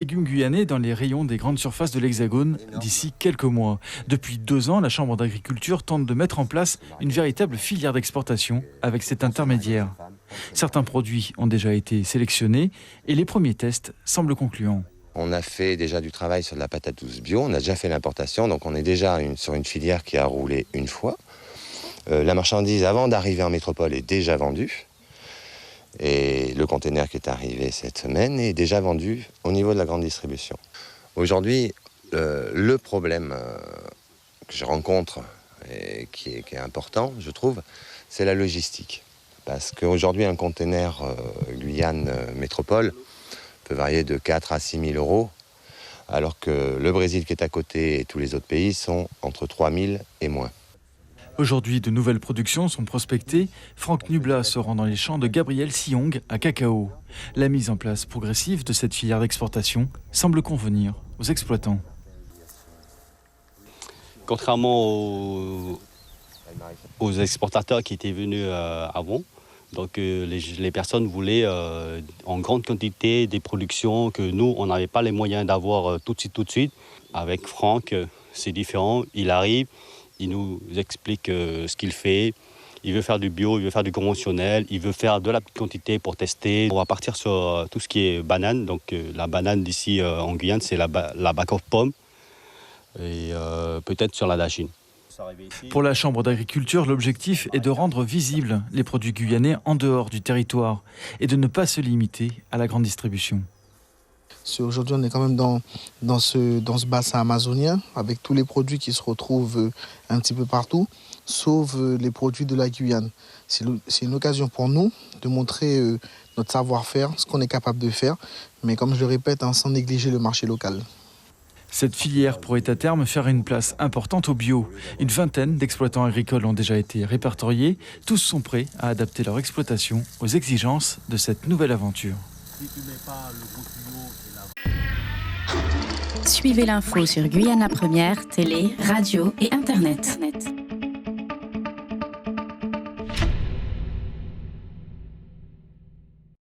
Légumes guyanais dans les rayons des grandes surfaces de l'Hexagone d'ici quelques mois. Depuis 2 ans, la Chambre d'agriculture tente de mettre en place une véritable filière d'exportation avec cet intermédiaire. Certains produits ont déjà été sélectionnés et les premiers tests semblent concluants. On a fait déjà du travail sur de la patate douce bio, on a déjà fait l'importation, donc on est déjà sur une filière qui a roulé une fois. La marchandise, avant d'arriver en métropole, est déjà vendue. Et le conteneur qui est arrivé cette semaine est déjà vendu au niveau de la grande distribution. Aujourd'hui, le problème que je rencontre et qui est important, je trouve, c'est la logistique. Parce qu'aujourd'hui, un conteneur Guyane Métropole peut varier de 4 à 6 000 euros, alors que le Brésil qui est à côté et tous les autres pays sont entre 3 000 et moins. Aujourd'hui, de nouvelles productions sont prospectées. Franck Nubla se rend dans les champs de Gabriel Siong à Cacao. La mise en place progressive de cette filière d'exportation semble convenir aux exploitants. Contrairement aux exportateurs qui étaient venus avant, donc les personnes voulaient en grande quantité des productions que nous, on n'avait pas les moyens d'avoir tout de suite. Avec Franck, c'est différent. Il arrive, il nous explique ce qu'il fait. Il veut faire du bio, il veut faire du conventionnel, il veut faire de la petite quantité pour tester. On va partir sur tout ce qui est banane. Donc la banane d'ici en Guyane, c'est la Bacof pomme et peut-être sur la dachine. Pour la Chambre d'agriculture, l'objectif est de rendre visibles les produits guyanais en dehors du territoire et de ne pas se limiter à la grande distribution. Aujourd'hui, on est quand même dans ce bassin amazonien avec tous les produits qui se retrouvent un petit peu partout, sauf les produits de la Guyane. C'est une occasion pour nous de montrer notre savoir-faire, ce qu'on est capable de faire, mais comme je le répète, sans négliger le marché local. Cette filière pourrait à terme faire une place importante au bio. Une vingtaine d'exploitants agricoles ont déjà été répertoriés. Tous sont prêts à adapter leur exploitation aux exigences de cette nouvelle aventure. Suivez l'info sur Guyana Première, télé, radio et Internet.